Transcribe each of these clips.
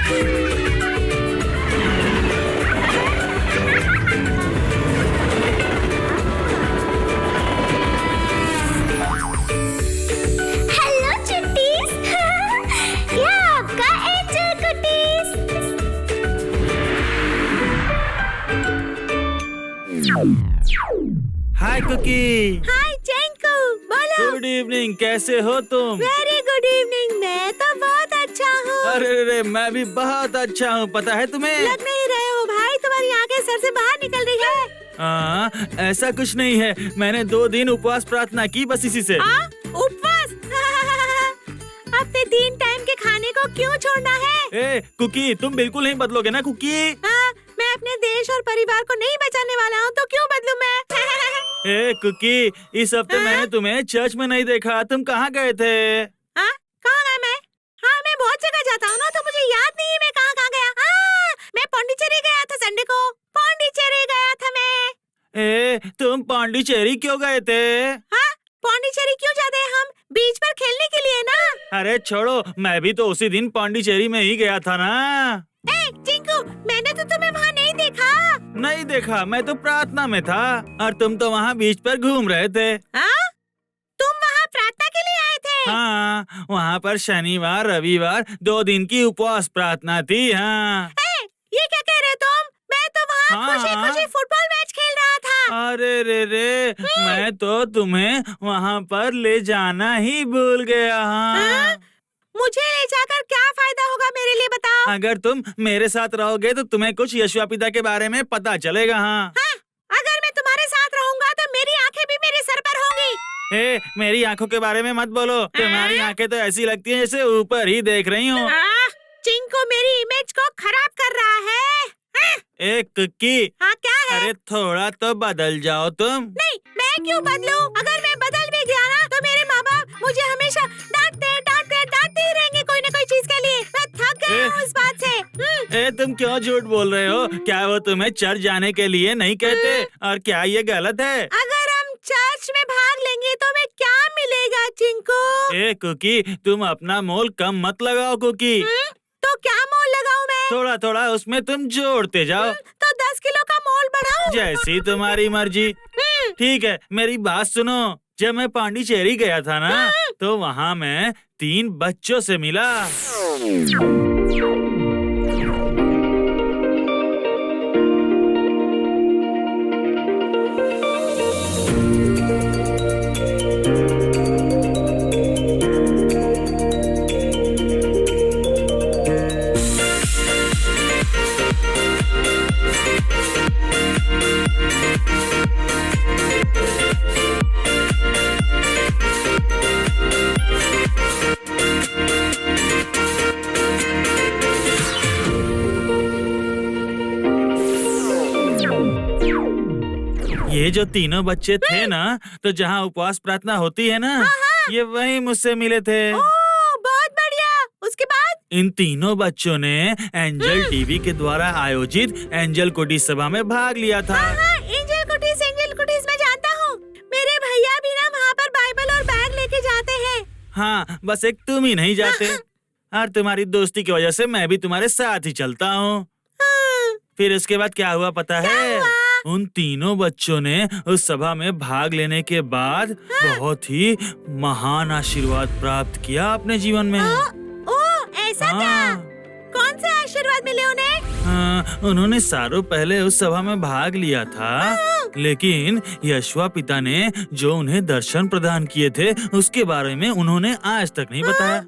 Hello चिट्टीज। क्या आपका angel कुटीज। हाय cookie. हाय चिंकू, बोलो। गुड इवनिंग, कैसे हो तुम? वेरी गुड इवनिंग, मैं तो बहुत अच्छा हूँ। अरे मैं भी बहुत अच्छा हूँ, पता है तुम्हें? लग नहीं रहे हो भाई, तुम्हारी आंखें सर से बाहर निकल रही है। ऐसा कुछ नहीं है, मैंने 2 दिन उपवास प्रार्थना की, बस इसी से। उपवास? अपने 3 टाइम के खाने को क्यों छोड़ना है? ए कुकी, तुम बिल्कुल नहीं बदलोगे ना कुकी? मैं अपने देश और परिवार को नहीं बचाने वाला हूँ, तो क्यों बदलूं मैं? ए कुकी, इस हफ्ते मैंने तुम्हें चर्च में नहीं देखा, तुम कहाँ गए थे? कहाँ गया मैं? हाँ, मैं बहुत जगह जाता हूँ ना, तो मुझे याद नहीं है मैं कहाँ कहाँ गया। मैं पौंडीचेरी गया था संडे को। पौंडीचेरी गया था मैं। ए तुम पौंडीचेरी क्यों गए थे? पौंडीचेरी क्यों जाते हैं हम? बीच पर खेलने के लिए ना। अरे छोड़ो, मैं भी तो उसी दिन पौंडीचेरी में ही गया था ना। चिंकू, मैंने तो तुम्हें वहाँ नहीं देखा। नहीं देखा, मैं तो प्रार्थना में था और तुम तो वहाँ बीच पर घूम रहे थे। तुम वहाँ प्रार्थना के लिए आए थे? हाँ, वहाँ पर शनिवार रविवार 2 दिन की उपवास प्रार्थना थी। हाँ। ये क्या कह रहे तुम? मैं तो वहाँ खुशी फुटबॉल मैच खेल रहा था। अरे रे, मैं तो तुम्हें वहाँ पर ले जाना ही भूल गया। हाँ। मुझे ले जाकर क्या फायदा होगा मेरे लिए, बताओ। अगर तुम मेरे साथ रहोगे तो तुम्हें कुछ यशोवा पिता के बारे में पता चलेगा। हाँ। अगर मैं तुम्हारे साथ रहूंगा तो मेरी आंखें भी मेरे सर पर होंगी। मेरी आंखों के बारे में मत बोलो, तुम्हारी आंखें तो ऐसी लगती हैं जैसे ऊपर ही देख रही हूँ। चिंकू मेरी इमेज को खराब कर रहा है। कुकी। क्या है? अरे थोड़ा तो बदल जाओ तुम। नहीं, मैं क्यों बदलूं? अगर मैं बदल भी गया ना, तो मेरे माँ बाप मुझे हमेशा डांटते ही रहेंगे कोई न कोई चीज के लिए। मैं थक गया हूँ इस बात से। तुम क्यों झूठ बोल रहे हो? क्या वो तुम्हें चर्च जाने के लिए नहीं कहते? और क्या ये गलत है? अगर हम चर्च में भाग लेंगे तो हमें क्या मिलेगा चिंकू? कुकी, तुम अपना मोल कम मत लगाओ कुकी। तो क्या मोल लगाऊं मैं? थोड़ा थोड़ा उसमें तुम जोड़ते जाओ। तो 10 किलो का मोल बढ़ाऊं? जैसी तुम्हारी मर्जी। ठीक है, मेरी बात सुनो। जब मैं पांडिचेरी गया था ना, तो वहाँ मैं 3 बच्चों से मिला। ये जो तीनों बच्चे थे ना, तो जहाँ उपवास प्रार्थना होती है ना, ये वही मुझसे मिले थे। बहुत बढ़िया। उसके बाद? इन तीनों बच्चों ने एंजल टीवी के द्वारा आयोजित एंजल कुटीज सभा में भाग लिया था। एंजल कुटीज मैं जानता हूँ। मेरे भैया भी ना वहाँ पर बाइबल और बैग लेके जाते हैं। हाँ, बस एक तुम ही नहीं जाते। और तुम्हारी दोस्ती की वजह से मैं भी तुम्हारे साथ ही चलता हूँ। फिर उसके बाद क्या हुआ पता है? उन तीनों बच्चों ने उस सभा में भाग लेने के बाद बहुत ही महान आशीर्वाद प्राप्त किया अपने जीवन में। ऐसा क्या? कौन से आशीर्वाद मिले उन्हें? उन्होंने सालों पहले उस सभा में भाग लिया था, लेकिन यशोवा पिता ने जो उन्हें दर्शन प्रदान किए थे उसके बारे में उन्होंने आज तक नहीं बताया।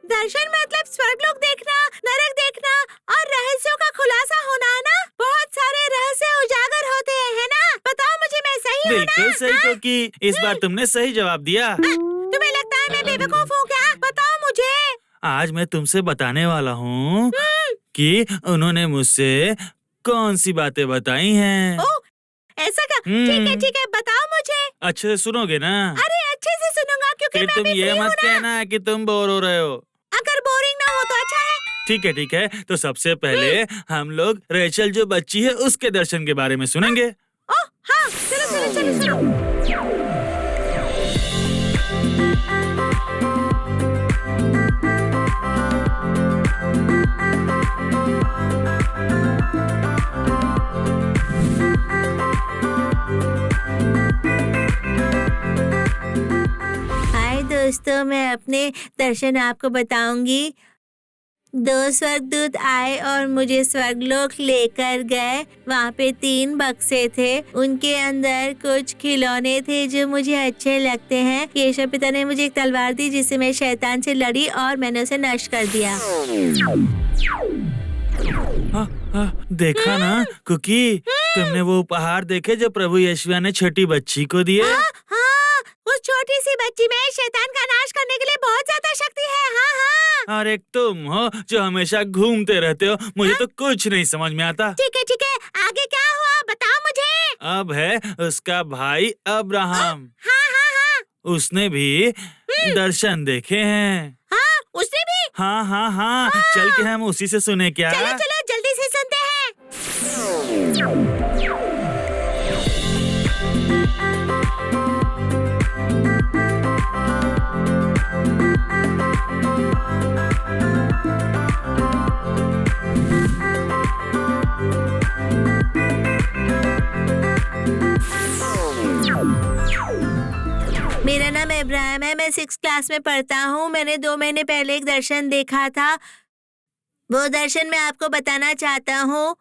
दर्शन मतलब स्वर्गलोक देखना, नरक देखना और रहस्यों का खुलासा होना है ना? बहुत सारे रहस्य उजागर होते हैं, है ना? बताओ मुझे, मैं सही हूँ ना? बिल्कुल सही कुकी, इस बार तुमने सही जवाब दिया। तुम्हें लगता है मैं बेवकूफ हूँ क्या? बताओ मुझे। आज मैं तुमसे बताने वाला हूँ कि उन्होंने मुझसे कौन सी बातें बताई हैं। ऐसा क्या? ठीक है, बताओ मुझे। अच्छे से सुनोगे ना? अरे अच्छे से सुनूंगा, क्योंकि फिर मैं तुम भी ये फ्री मत हूँ ना। कहना कि तुम बोर हो रहे हो। अगर बोरिंग ना हो तो अच्छा है। ठीक है, तो सबसे पहले हम लोग रेचल जो बच्ची है उसके दर्शन के बारे में सुनेंगे। हाँ, चलो। तो मैं अपने दर्शन आपको बताऊंगी। 2 स्वर्गदूत आए और मुझे स्वर्गलोक लेकर गए। वहाँ पे 3 बक्से थे, उनके अंदर कुछ खिलौने थे जो मुझे अच्छे लगते हैं। यीशु पिता ने मुझे एक तलवार दी जिससे मैं शैतान से लड़ी और मैंने उसे नष्ट कर दिया। देखा ना कुकी, तुमने वो उपहार देखे जो प्रभु यीशु ने छोटी बच्ची को दिए? हाँ, उस छोटी सी बच्ची में शैतान का नाश करने के लिए बहुत ज्यादा शक्ति है। हाँ हाँ। और एक तुम हो जो हमेशा घूमते रहते हो, मुझे तो कुछ नहीं समझ में आता। ठीक है, आगे क्या हुआ बताओ मुझे। अब है उसका भाई अब्राहम। हाँ हाँ हाँ। उसने भी दर्शन देखे हैं। हाँ, उसने भी। हाँ, चल के हम उसी से सुने क्या? चलो जल्दी से सुनते हैं। मेरा नाम इब्राहिम है, मैं 6th क्लास में पढ़ता हूँ। मैंने 2 महीने पहले एक दर्शन देखा था। वो दर्शन मैं आपको बताना चाहता हूँ।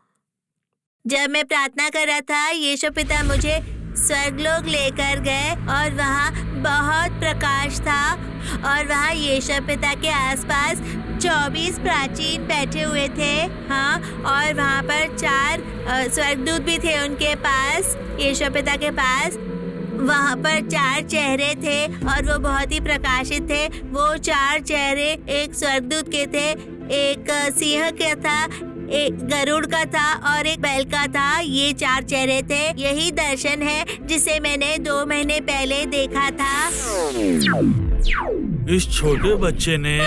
जब मैं प्रार्थना कर रहा था, यीशु पिता मुझे स्वर्गलोक लेकर गए और वहाँ बहुत प्रकाश था और वहाँ यीशु पिता के आसपास 24 प्राचीन बैठे हुए थे। हाँ, और वहाँ पर 4 स्वर्गदूत भी थे उनके पास, यीशु पिता के पास। वहाँ पर 4 चेहरे थे और वो बहुत ही प्रकाशित थे। वो 4 चेहरे एक स्वर्गदूत के थे, एक सिंह का था, एक गरुड़ का था और एक बैल का था। ये 4 चेहरे थे। यही दर्शन है जिसे मैंने 2 महीने पहले देखा था। इस छोटे बच्चे ने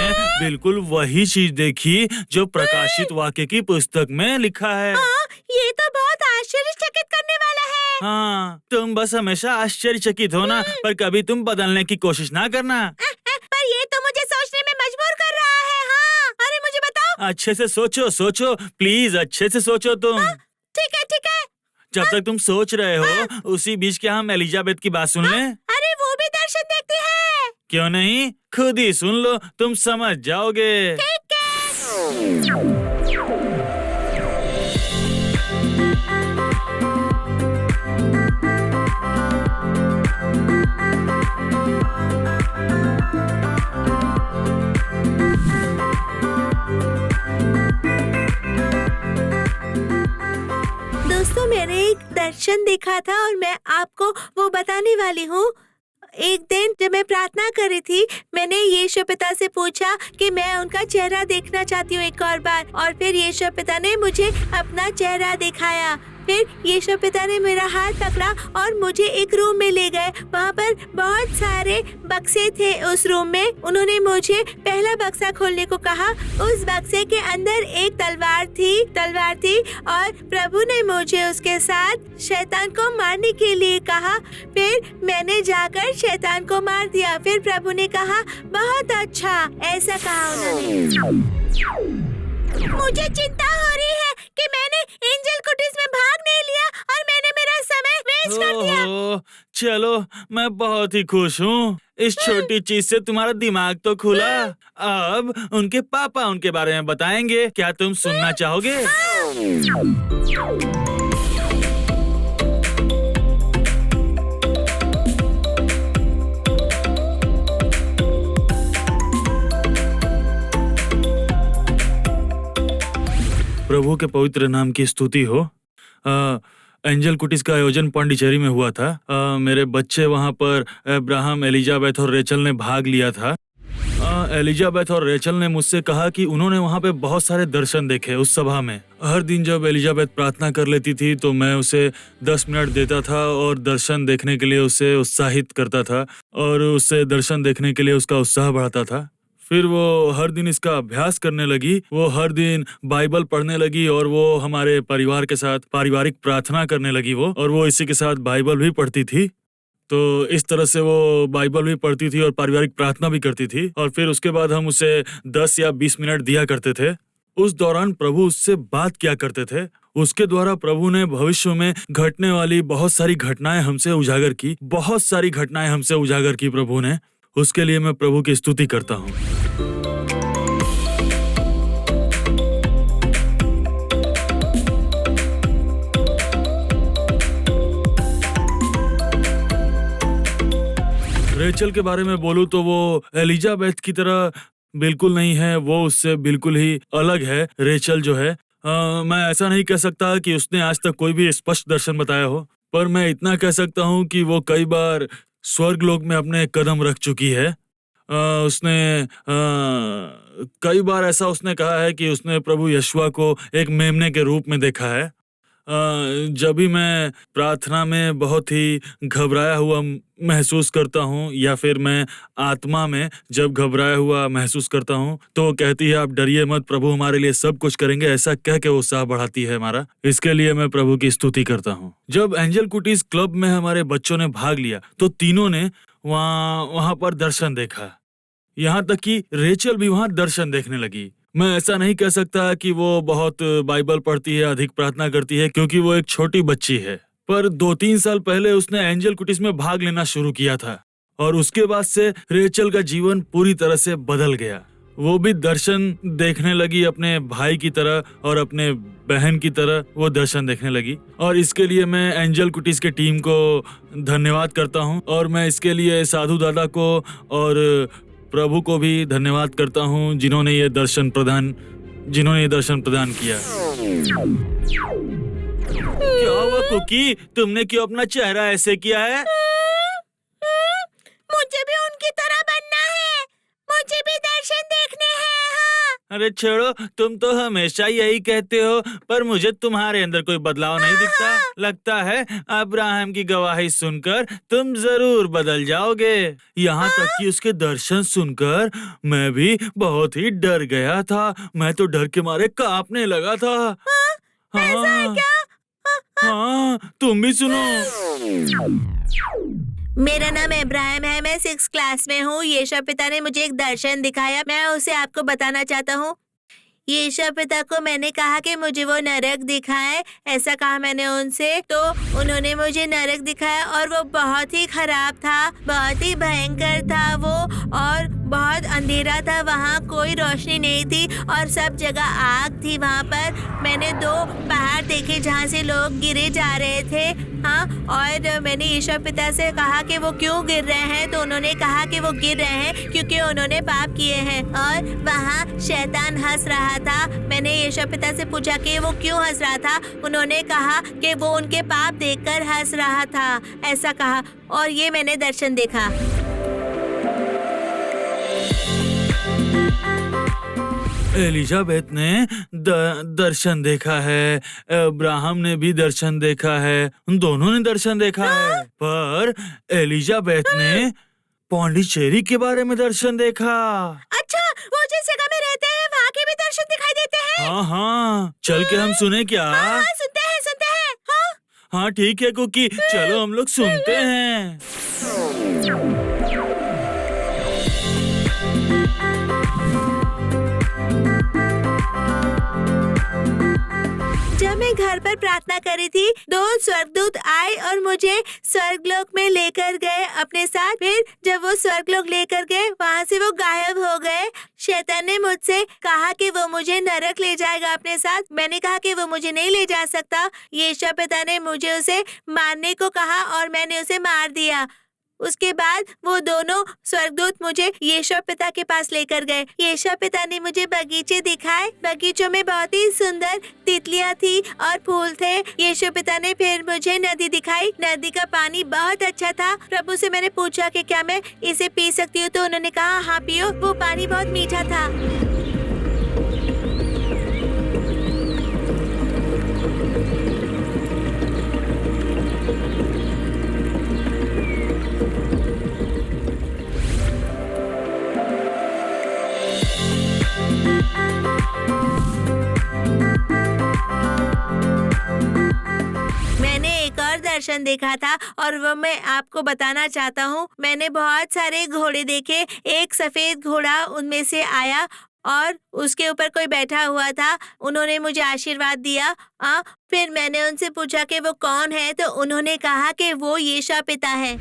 बिल्कुल वही चीज देखी जो प्रकाशित वाक्य की पुस्तक में लिखा है। ये तो बहुत आश्चर्यचकित करने वाला है। हाँ, तुम बस हमेशा आश्चर्यचकित हो ना, पर कभी तुम बदलने की कोशिश ना करना। पर ये तो मुझे सोचने में मजबूर कर रहा है। हाँ, अरे मुझे बताओ। अच्छे से सोचो, प्लीज अच्छे से सोचो तुम। ठीक है। जब तक तुम सोच रहे हो, उसी बीच क्या हम एलिजाबेथ की बात सुन लें? अरे वो भी दर्शन देखती है। क्यों नहीं, खुद ही सुन लो, तुम समझ जाओगे। ठीक है। दोस्तों, मैंने एक दर्शन देखा था और मैं आपको वो बताने वाली हूँ। एक दिन जब मैं प्रार्थना कर रही थी, मैंने यीशु पिता से पूछा कि मैं उनका चेहरा देखना चाहती हूँ एक और बार, और फिर यीशु पिता ने मुझे अपना चेहरा दिखाया। फिर यीशु पिता ने मेरा हाथ पकड़ा और मुझे एक रूम में ले गए। वहाँ पर बहुत सारे बक्से थे उस रूम में। उन्होंने मुझे पहला बक्सा खोलने को कहा। उस बक्से के अंदर एक तलवार थी और प्रभु ने मुझे उसके साथ शैतान को मारने के लिए कहा। फिर मैंने जाकर शैतान को मार दिया। फिर प्रभु ने कहा, बहुत अच्छा, ऐसा कहा उन्होंने। मुझे चिंता हो रही है कि मैंने एंजल कुटीज में भाग नहीं लिया और मैंने मेरा समय वेस्ट कर दिया। चलो, मैं बहुत ही खुश हूँ। इस छोटी चीज से तुम्हारा दिमाग तो खुला। अब उनके पापा उनके बारे में बताएंगे। क्या तुम सुनना चाहोगे? प्रभु के पवित्र नाम की स्तुति हो। एंजल कुटीज का आयोजन पांडिचेरी में हुआ था। मेरे बच्चे वहाँ पर अब्राहम, एलिजाबेथ और रेचल ने भाग लिया था। एलिजाबेथ और रेचल ने मुझसे कहा कि उन्होंने वहाँ पे बहुत सारे दर्शन देखे उस सभा में। हर दिन जब एलिजाबेथ प्रार्थना कर लेती थी तो मैं उसे 10 मिनट देता था और दर्शन देखने के लिए उसे उत्साहित करता था और उससे दर्शन देखने के लिए उसका उत्साह बढ़ाता था। फिर वो हर दिन इसका अभ्यास करने लगी। वो हर दिन बाइबल पढ़ने लगी और वो हमारे परिवार के साथ पारिवारिक प्रार्थना करने लगी। और वो इसी के साथ बाइबल भी पढ़ती थी। तो इस तरह से वो बाइबल भी पढ़ती थी और पारिवारिक प्रार्थना भी करती थी। और फिर उसके बाद हम उसे 10 या 20 मिनट दिया करते थे। उस दौरान प्रभु उससे बात किया करते थे। उसके द्वारा प्रभु ने भविष्य में घटने वाली बहुत सारी घटनाएं हमसे उजागर की। प्रभु ने उसके लिए मैं प्रभु की स्तुति करता हूँ। रेचल के बारे में बोलूं तो वो एलिजाबेथ की तरह बिल्कुल नहीं है, वो उससे बिल्कुल ही अलग है। रेचल जो है मैं ऐसा नहीं कह सकता कि उसने आज तक कोई भी स्पष्ट दर्शन बताया हो, पर मैं इतना कह सकता हूँ कि वो कई बार स्वर्गलोक में अपने कदम रख चुकी है। उसने कई बार ऐसा उसने कहा है कि उसने प्रभु यशुआ को एक मेमने के रूप में देखा है। जब भी मैं प्रार्थना में बहुत ही घबराया हुआ महसूस करता हूँ या फिर मैं आत्मा में जब घबराया हुआ महसूस करता हूँ तो वो कहती है आप डरिए मत, प्रभु हमारे लिए सब कुछ करेंगे, ऐसा कह के उत्साह बढ़ाती है हमारा। इसके लिए मैं प्रभु की स्तुति करता हूँ। जब एंजल कुटीज क्लब में हमारे बच्चों ने भाग लिया तो तीनों ने वहाँ पर दर्शन देखा, यहाँ तक कि रेचल भी वहाँ दर्शन देखने लगी। मैं ऐसा नहीं कह सकता कि वो बहुत बाइबल पढ़ती है, अधिक प्रार्थना करती है, क्योंकि वो एक छोटी बच्ची है, पर 2-3 साल पहले उसने एंजल कुटीज में भाग लेना शुरू किया था और उसके बाद से रेचल का जीवन पूरी तरह से बदल गया। वो भी दर्शन देखने लगी अपने भाई की तरह और अपने बहन की तरह वो दर्शन देखने लगी, और इसके लिए मैं एंजल कुटीज के टीम को धन्यवाद करता हूँ और मैं इसके लिए साधु दादा को और प्रभु को भी धन्यवाद करता हूँ जिन्होंने ये दर्शन प्रदान किया। क्या हुआ कुकी, तुमने क्यों अपना चेहरा ऐसे किया है? मुझे भी उनकी तरह बनना है, मुझे भी दर्शन देखने हैं। हाँ। अरे छोड़ो, तुम तो हमेशा यही कहते हो, पर मुझे तुम्हारे अंदर कोई बदलाव नहीं दिखता। लगता है अब्राहम की गवाही सुनकर तुम जरूर बदल जाओगे। यहाँ तक कि उसके दर्शन सुनकर मैं भी बहुत ही डर गया था, मैं तो डर के मारे कांपने लगा था। ऐसा है क्या? हाँ, तुम भी सुनो। मेरा नाम इब्राहिम है, मैं 6th क्लास में हूँ। यीशु पिता ने मुझे एक दर्शन दिखाया, मैं उसे आपको बताना चाहता हूँ। यीशु पिता को मैंने कहा कि मुझे वो नरक दिखाए, ऐसा कहा मैंने उनसे, तो उन्होंने मुझे नरक दिखाया और वो बहुत ही खराब था, बहुत ही भयंकर था वो, और बहुत अंधेरा था, वहाँ कोई रोशनी नहीं थी और सब जगह आग थी। वहाँ पर मैंने 2 पहाड़ देखे जहाँ से लोग गिरे जा रहे थे। हाँ, और मैंने यीशु पिता से कहा कि वो क्यों गिर रहे हैं, तो उन्होंने कहा कि वो गिर रहे हैं क्योंकि उन्होंने पाप किए हैं। और वहाँ शैतान हंस रहा था। मैंने यीशु पिता से पूछा कि वो क्यों हंस रहा था, उन्होंने कहा कि वो उनके पाप देखकर हंस रहा था, ऐसा कहा, और ये मैंने दर्शन देखा। एलिजाबेथ ने दर्शन देखा है, अब्राहम ने भी दर्शन देखा है, दोनों ने दर्शन देखा है, पर एलिजाबेथ ने पौंडीचेरी के बारे में दर्शन देखा। अच्छा, वो जिस जगह में रहते हैं वहाँ के भी दर्शन दिखाई देते हैं? हाँ हाँ, चल के हम सुने क्या? हाँ, सुनते हैं। हाँ हाँ ठीक है कुकी, चलो हम लोग सुनते हैं। जब मैं घर पर प्रार्थना करी थी, 2 स्वर्गदूत आए और मुझे स्वर्गलोक में लेकर गए अपने साथ। फिर जब वो स्वर्गलोक लेकर गए, वहाँ से वो गायब हो गए। शैतान ने मुझसे कहा कि वो मुझे नरक ले जाएगा अपने साथ। मैंने कहा कि वो मुझे नहीं ले जा सकता। यीशु पिता ने मुझे उसे मारने को कहा और मैंने उसे मार दिया। उसके बाद वो दोनों स्वर्गदूत मुझे यीशु पिता के पास लेकर गए। यीशु पिता ने मुझे बगीचे दिखाए। बगीचों में बहुत ही सुंदर तितलियां थी और फूल थे। यीशु पिता ने फिर मुझे नदी दिखाई। नदी का पानी बहुत अच्छा था। प्रभु से मैंने पूछा कि क्या मैं इसे पी सकती हूँ, तो उन्होंने कहा हाँ पियो। वो पानी बहुत मीठा था। दर्शन देखा था और वो मैं आपको बताना चाहता हूँ। मैंने बहुत सारे घोड़े देखे। एक सफेद घोड़ा उनमें से आया और उसके ऊपर कोई बैठा हुआ था। उन्होंने मुझे आशीर्वाद दिया। फिर मैंने उनसे पूछा कि वो कौन है, तो उन्होंने कहा कि वो यीशु पिता है।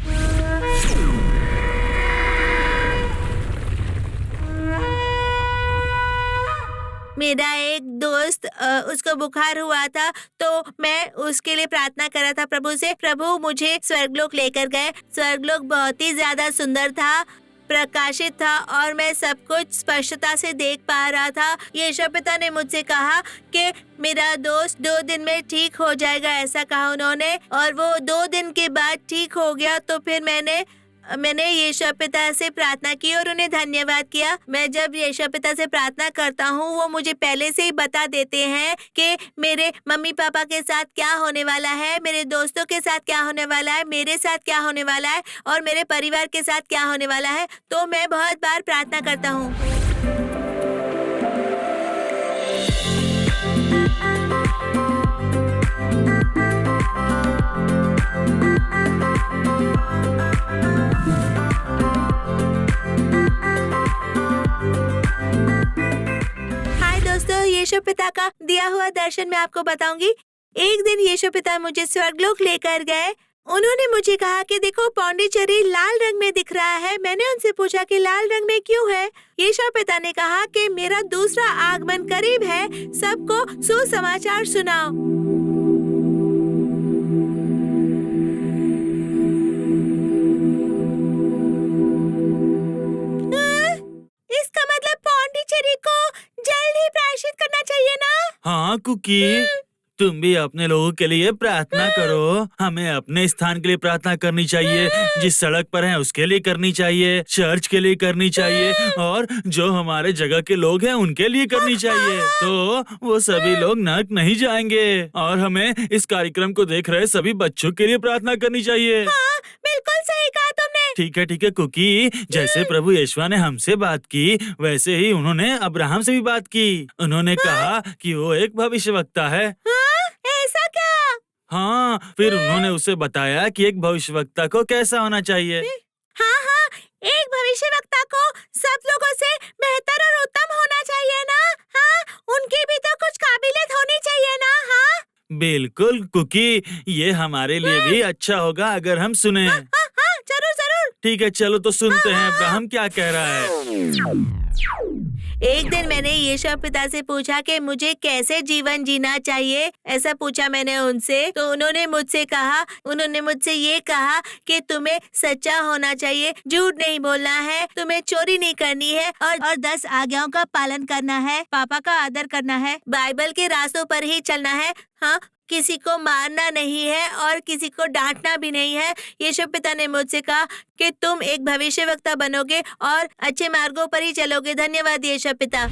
मेरा एक दोस्त उसको बुखार हुआ था, तो मैं उसके लिए प्रार्थना कर रहा था प्रभु से। प्रभु मुझे स्वर्गलोक लेकर गए। स्वर्गलोक बहुत ही ज्यादा सुंदर था, प्रकाशित था और मैं सब कुछ स्पष्टता से देख पा रहा था। यीशु पिता ने मुझसे कहा कि मेरा दोस्त 2 दिन में ठीक हो जाएगा, ऐसा कहा उन्होंने। और वो 2 दिन के बाद ठीक हो गया। तो फिर मैंने यीशु पिता से प्रार्थना की और उन्हें धन्यवाद किया। मैं जब यीशु पिता से प्रार्थना करता हूँ, वो मुझे पहले से ही बता देते हैं कि मेरे मम्मी पापा के साथ क्या होने वाला है, मेरे दोस्तों के साथ क्या होने वाला है, मेरे साथ क्या होने वाला है और मेरे परिवार के साथ क्या होने वाला है। तो मैं बहुत बार प्रार्थना करता हूँ। दोस्तों, यीशु पिता का दिया हुआ दर्शन मैं आपको बताऊंगी। एक दिन यीशु पिता मुझे स्वर्गलोक लेकर गए। उन्होंने मुझे कहा कि देखो, पौंडीचेरी लाल रंग में दिख रहा है। मैंने उनसे पूछा कि लाल रंग में क्यों है। यीशु पिता ने कहा कि मेरा दूसरा आगमन करीब है, सबको सुसमाचार सुनाओ। इसका मतलब पौंडीचेरी को जल्द ही प्रायश्चित करना चाहिए ना? हाँ कुकी, तुम भी अपने लोगों के लिए प्रार्थना करो। हमें अपने स्थान के लिए प्रार्थना करनी चाहिए, जिस सड़क पर हैं उसके लिए करनी चाहिए, चर्च के लिए करनी चाहिए और जो हमारे जगह के लोग हैं उनके लिए करनी चाहिए। तो वो सभी लोग नरक नहीं जाएंगे। और हमें इस कार्यक्रम को देख रहे सभी बच्चों के लिए प्रार्थना करनी चाहिए। हाँ, बिल्कुल सही कहा तुमने। ठीक है कुकी, जैसे प्रभु यीशु ने हमसे बात की, वैसे ही उन्होंने अब्राहम से भी बात की। उन्होंने कहा कि वो एक भविष्यवक्ता है। ऐसा क्या? हाँ, फिर उन्होंने उसे बताया कि एक भविष्यवक्ता को कैसा होना चाहिए। हाँ, एक भविष्यवक्ता को सब लोगों से बेहतर और उत्तम होना चाहिए ना? हाँ, उनकी भी तो कुछ काबिलियत होनी चाहिए ना? हाँ, बिल्कुल कुकी, ये हमारे लिए भी अच्छा होगा अगर हम सुने। हाँ, जरूर। ठीक है, चलो तो सुनते हैं अब्राहम क्या कह रहा है। एक दिन मैंने यीशु पिता से पूछा कि मुझे कैसे जीवन जीना चाहिए। ऐसा पूछा मैंने उनसे, तो उन्होंने मुझसे ये कहा कि तुम्हें सच्चा होना चाहिए, झूठ नहीं बोलना है, तुम्हें चोरी नहीं करनी है और 10 आज्ञाओं का पालन करना है, पापा का आदर करना है, बाइबल के रास्तों पर ही चलना है। हाँ, किसी को मारना नहीं है और किसी को डांटना भी नहीं है। यीशु पिता ने मुझसे कहा कि तुम एक भविष्यवक्ता बनोगे और अच्छे मार्गों पर ही चलोगे। धन्यवाद यीशु पिता।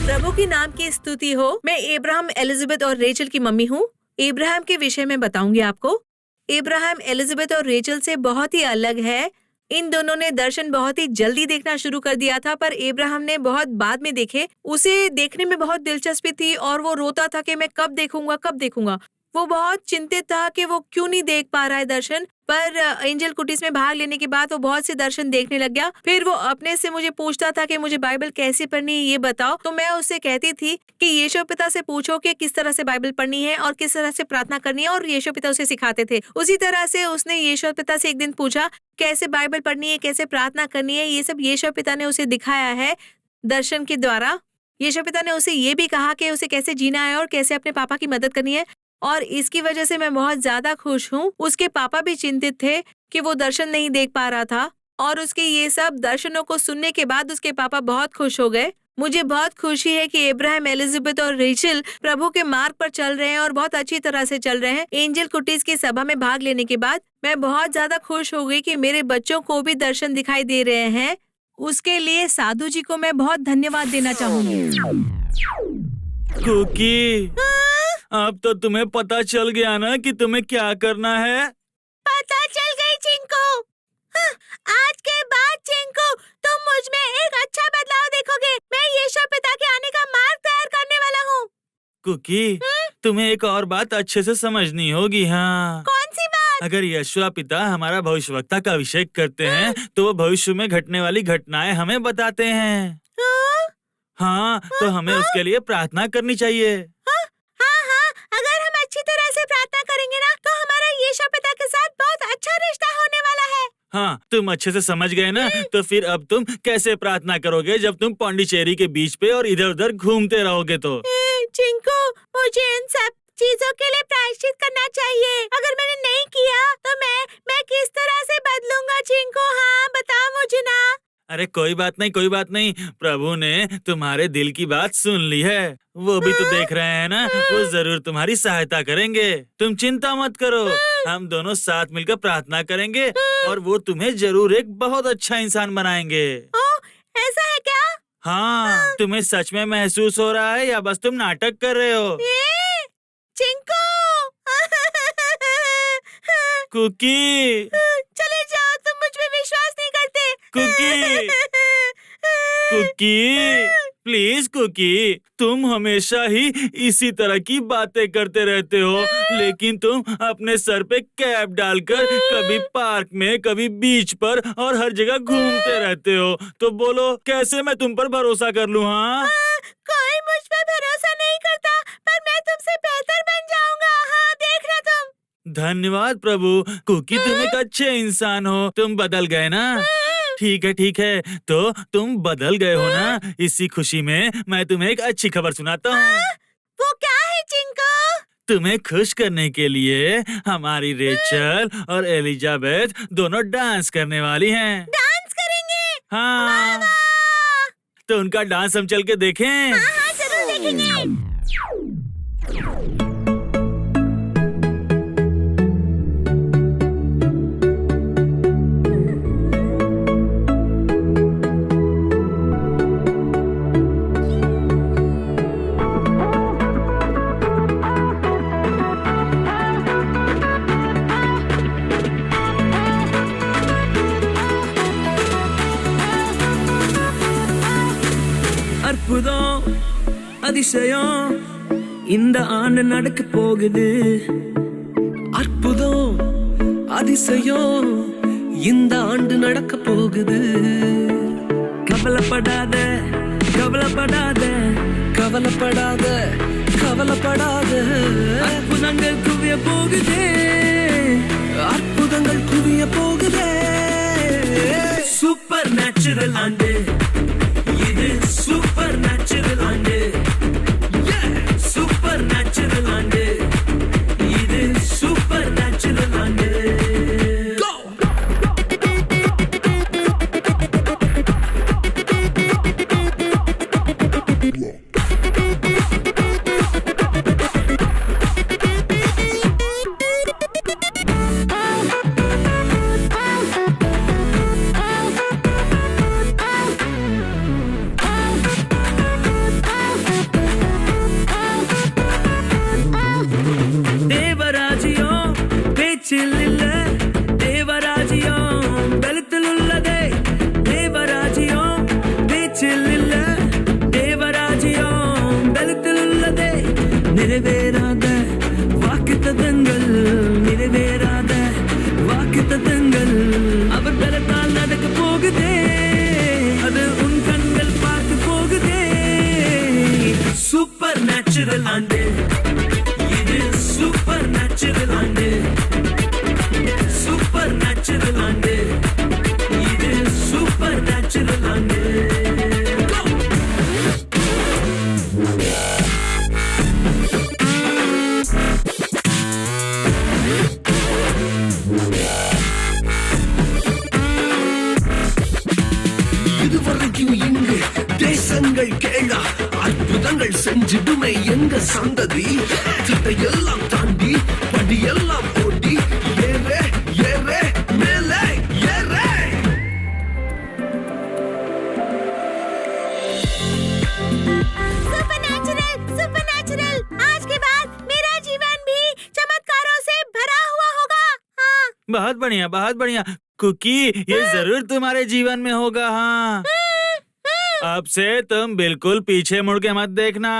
प्रभु के नाम की स्तुति हो। मैं इब्राहिम, एलिजाबेथ और रेचल की मम्मी हूँ। इब्राहिम के विषय में बताऊंगी आपको। इब्राहिम एलिजाबेथ और रेचल से बहुत ही अलग है। इन दोनों ने दर्शन बहुत ही जल्दी देखना शुरू कर दिया था, पर इब्राहिम ने बहुत बाद में देखे। उसे देखने में बहुत दिलचस्पी थी और वो रोता था कि मैं कब देखूंगा। वो बहुत चिंतित था कि वो क्यों नहीं देख पा रहा है दर्शन। पर एंजल कुटीज में भाग लेने के बाद वो बहुत से दर्शन देखने लग गया। फिर वो अपने से मुझे पूछता था कि मुझे बाइबल कैसे पढ़नी है, ये बताओ। तो मैं उससे कहती थी कि यीशु पिता से पूछो कि किस तरह से बाइबल पढ़नी है और किस तरह से प्रार्थना करनी है, और यीशु पिता उसे सिखाते थे। उसी तरह से उसने यीशु पिता से एक दिन पूछा कैसे बाइबल पढ़नी है, कैसे प्रार्थना करनी है। ये सब यीशु पिता ने उसे दिखाया है दर्शन के द्वारा। यीशु पिता ने उसे ये भी कहा कि उसे कैसे जीना है और कैसे अपने पापा की मदद करनी है। और इसकी वजह से मैं बहुत ज्यादा खुश हूँ। उसके पापा भी चिंतित थे कि वो दर्शन नहीं देख पा रहा था, और उसके ये सब दर्शनों को सुनने के बाद उसके पापा बहुत खुश हो गए। मुझे बहुत खुशी है कि इब्राहिम, एलिजाबेथ और रेचल प्रभु के मार्ग पर चल रहे हैं और बहुत अच्छी तरह से चल रहे हैं। एंजल कुटीज की सभा में भाग लेने के बाद मैं बहुत ज्यादा खुश हो गई कि मेरे बच्चों को भी दर्शन दिखाई दे रहे हैं। उसके लिए साधु जी को मैं बहुत धन्यवाद देना चाहूंगी। कुकी, अब तो तुम्हें पता चल गया ना कि तुम्हें क्या करना है। पता चल गई चिंकू। हाँ, आज के बाद चिंकू तुम मुझ में एक अच्छा बदलाव देखोगे। मैं यीशु पिता के आने का मार्ग तैयार करने वाला हूँ। कुकी, तुम्हें एक और बात अच्छे से समझनी होगी। हाँ, कौन सी बात? अगर यीशु पिता हमारा भविष्यवक्ता का अभिषेक करते हैं तो वो भविष्य में घटने वाली घटनाएं हमें बताते हैं। हाँ, तो हमें उसके लिए प्रार्थना करनी चाहिए। हाँ, अगर हम अच्छी तरह हाँ, तुम अच्छे से समझ गए ना? तो फिर अब तुम कैसे प्रार्थना करोगे जब तुम पौंडीचेरी के बीच पे और इधर उधर घूमते रहोगे तो? चिंकू, मुझे इन सब चीजों के लिए प्रायश्चित करना चाहिए। अगर मैंने नहीं किया तो मैं किस तरह से बदलूंगा चिंकू? हाँ, बताओ मुझे ना। अरे कोई बात नहीं, कोई बात नहीं। प्रभु ने तुम्हारे दिल की बात सुन ली है। वो भी तो देख रहे हैं ना, वो जरूर तुम्हारी सहायता करेंगे। तुम चिंता मत करो, हम दोनों साथ मिलकर प्रार्थना करेंगे और वो तुम्हें जरूर एक बहुत अच्छा इंसान बनाएंगे। ओह, ऐसा है क्या? हाँ, तुम्हें सच में महसूस हो रहा है या बस तुम नाटक कर रहे हो? चिंकू! कुकी, चले जाओ, तुम मुझ पे विश्वास नहीं करते। कुकी, कुकी, प्लीज कुकी, तुम हमेशा ही इसी तरह की बातें करते रहते हो, लेकिन तुम अपने सर पे कैप डालकर कभी पार्क में, कभी बीच पर और हर जगह घूमते रहते हो। तो बोलो, कैसे मैं तुम पर भरोसा कर लूं? हाँ, कोई मुझ पे भरोसा नहीं करता, पर मैं तुमसे बेहतर बन जाऊंगा। हाँ, देखना तुम। धन्यवाद प्रभु। कुकी, तुम एक अच्छे इंसान हो, तुम बदल गए ना? ठीक है, ठीक है, तो तुम बदल गए हो ना? इसी खुशी में मैं तुम्हें एक अच्छी खबर सुनाता हूँ। वो क्या है चिंकू? तुम्हें खुश करने के लिए हमारी रेचल और एलिजाबेथ दोनों डांस करने वाली हैं। डांस करेंगे? हाँ, वाह! तो उनका डांस हम चल के देखें? हाँ, जरूर देखेंगे। அற்புதம் அதிசயம் இந்த ஆண்டு நடக்க போகுது. அற்புதம் அதிசயம் இந்த ஆண்டு நடக்க போகுது. கவலைப்படாத கவலைப்படாத கவலைப்படாத கவலைப்படாத. அற்புதங்கள் குவிய போகுதே, அற்புதங்கள் குவிய போகுதே. சூப்பர் நேச்சுரல் ஆண்டு இது, சூப்பர் நேச்சுரல் ஆண்டு. சூப்பர் நேச்சுரல் ஆண்டு இது, சூப்பர் நேச்சுரல் ஆண்டு. தேவராஜ்யம் பேச்சில் இல்ல, தேவராஜ்யம் பலத்தில் உள்ளதே. தேவராஜ்யம் பேச்சில் இல்ல, தேவராஜ்யம் பலத்தில் உள்ளதே. நிறைவேறாத வாக்குத்தத்தங்கள், நிறைவேறாத வாக்குத்தத்தங்கள் அவர் பலத்தால் நடக்க போகுதே. அது உன் கண்கள் பார்த்து போகுதே. சூப்பர் நேச்சுரல் ஆண்டு இது, சூப்பர் நேச்சுரல் ஆண்டு. சூப்பர் நேச்சுரல் ஆண்டு இது, சூப்பர் நேச்சுரல் ஆண்டு. இதுவரைக்கும் இங்கு தேசங்கள் கேளா, அற்புதங்கள் செஞ்சிடுமே எங்க சந்ததி. எல்லாம் தாண்டி படியெல்லாம் ஓடி ஏறே ஏறே மேலே ஏறே. Supernatural, supernatural. आज के बाद मेरा जीवन भी चमत्कारों से भरा हुआ होगा। हाँ। बहुत बढ़िया, बहुत बढ़िया। कुकी, ये जरूर तुम्हारे जीवन में होगा। हाँ, अब से तुम बिल्कुल पीछे मुड़ के मत देखना।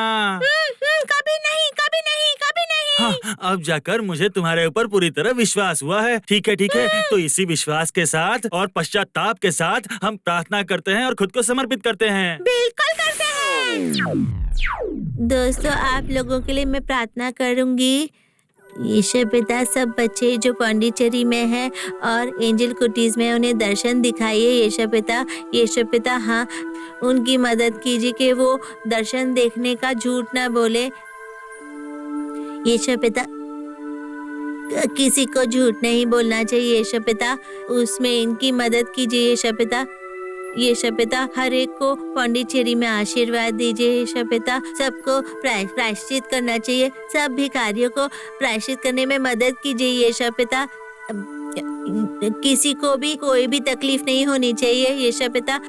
कभी नहीं, कभी नहीं, कभी नहीं। हाँ, अब जाकर मुझे तुम्हारे ऊपर पूरी तरह विश्वास हुआ है। ठीक है, ठीक है, तो इसी विश्वास के साथ और पश्चाताप के साथ हम प्रार्थना करते हैं और खुद को समर्पित करते हैं। बिल्कुल करते हैं। दोस्तों, आप लोगों के लिए मैं प्रार्थना करूंगी। ईश्वर पिता, सब बच्चे जो पौंडीचेरी में हैं और एंजल कुटीज में, उन्हें दर्शन दिखाइए ईश्वर पिता। ईश्वर पिता, हाँ, उनकी मदद कीजिए कि वो दर्शन देखने का झूठ ना बोले। ईश्वर पिता, किसी को झूठ नहीं बोलना चाहिए ईश्वर पिता, उसमें इनकी मदद कीजिए ईश्वर पिता। ईश्वर पिता, हर एक को पौंडीचेरी में आशीर्वाद दीजिए ईश्वर पिता। सबको प्रायश्चित करना चाहिए, सब भिखारियों को प्रायश्चित करने में मदद कीजिए ईश्वर पिता। किसी को भी कोई भी तकलीफ नहीं होनी चाहिए ईश्वर पिता।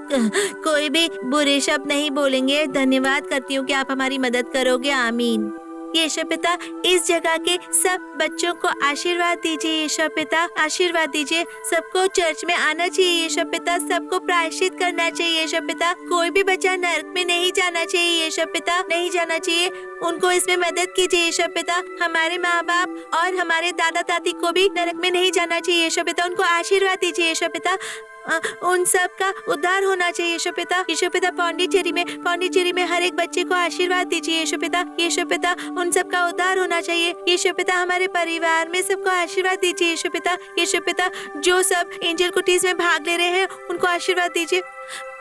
कोई भी बुरे शब्द नहीं बोलेंगे। धन्यवाद करती हूँ कि आप हमारी मदद करोगे। आमीन। ईश्वर पिता, इस जगह के सब बच्चों को आशीर्वाद दीजिए ईश्वर पिता, आशीर्वाद दीजिए। सबको चर्च में आना चाहिए ईश्वर पिता, सबको प्रायश्चित करना चाहिए ईश्वर पिता। कोई भी बच्चा नरक में नहीं जाना चाहिए ईश्वर पिता, नहीं जाना चाहिए। उनको इसमें मदद कीजिए ईश्वर पिता। हमारे माँ बाप और हमारे दादा दादी को भी नरक में नहीं जाना चाहिए ईश्वर पिता, उनको आशीर्वाद दीजिए ईश्वर पिता। उन सब का उद्धार होना चाहिए ईश्वर पिता। ईश्वर पिता, पौंडीचेरी में हर एक बच्चे को आशीर्वाद दीजिए ईश्वर पिता। ईश्वर पिता, उन सब का उद्धार होना चाहिए ईश्वर पिता। हमारे परिवार में सबको आशीर्वाद दीजिए ईश्वर पिता। ईश्वर पिता, जो सब एंजल कुटीज में भाग ले रहे हैं उनको आशीर्वाद दीजिए।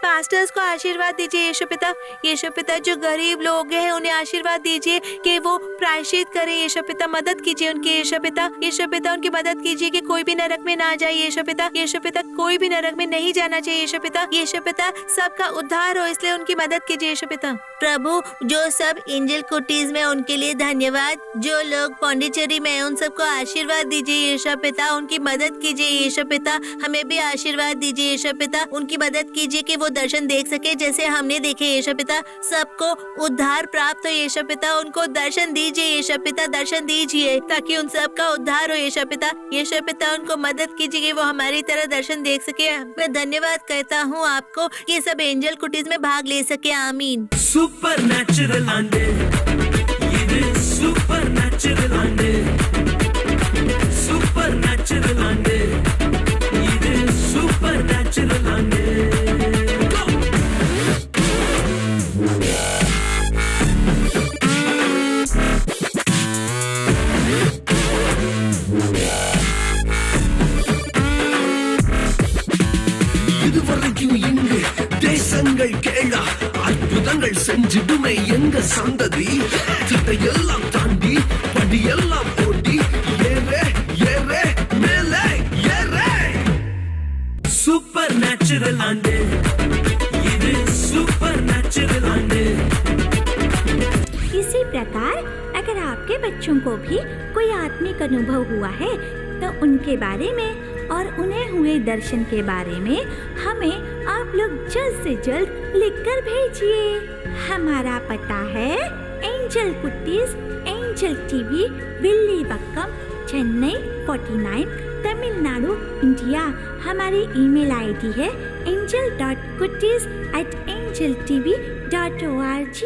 पास्टर्स को आशीर्वाद दीजिए ईश्वर पिता। ईश्वर पिता, जो गरीब लोग हैं उन्हें आशीर्वाद दीजिए कि वो प्रायश्चित करें ईश्वर पिता। मदद कीजिए उनकी ईश्वर पिता। ईश्वर पिता, उनकी मदद कीजिए कि कोई भी नरक में ना जाए ईश्वर पिता। ईश्वर पिता, कोई भी नरक में नहीं जाना चाहिए ईश्वर पिता। ईश्वर पिता, सबका उद्धार हो, इसलिए उनकी मदद कीजिए ईश्वर पिता। प्रभु, जो सब एंजल कुटीज में, उनके लिए धन्यवाद। जो लोग पौंडीचेरी में, उन सबको आशीर्वाद दीजिए ईश्वर पिता। उनकी मदद कीजिए ईश्वर पिता। हमें भी आशीर्वाद दीजिए ईश्वर पिता। उनकी मदद कीजिए कि वो दर्शन देख सके जैसे हमने देखे ईश्वर पिता। सबको उद्धार प्राप्त हो ईश्वर पिता। उनको दर्शन दीजिए ईश्वर पिता, दर्शन दीजिए ताकि उन सब का उद्धार हो ईश्वर पिता। ईश्वर पिता, उनको मदद कीजिए कि वो हमारी तरह दर्शन देख सके। मैं धन्यवाद करता हूँ आपको कि सब एंजल कुटीज में भाग ले सके। आमीन। சூப்பர் நேச்சுரல் ஆண்டு இது, சூப்பர் நேச்சுரல் ஆண்டு, சூப்பர் நேச்சுரல் ஆண்டு இது, சூப்பர் நேச்சுரல் ஆண்டு. இதுவரைக்கும் இங்கு தேசங்கள் கேளா, அற்புதங்கள் செஞ்சிடுமே எங்க சந்ததி. தட்டையெல்லாம் தாண்டி படியெல்லாம் ஓடி ஏறே ஏறே மேலே ஏறே. சூப்பர் நேச்சுரல் ஆண்டு இது, சூப்பர் நேச்சுரல் ஆண்டு. इसी प्रकार अगर आपके बच्चों को भी कोई आत्मिक अनुभव हुआ है तो उनके बारे में और उन्हें हुए दर्शन के बारे में हमें आप लोग जल्द से जल्द लिखकर भेजिए। हमारा पता है Angel Kutties, Angel TV, Villivakkam, Chennai 49, Tamil Nadu, India. हमारी ईमेल आईडी है angel.kutties@angeltv.org।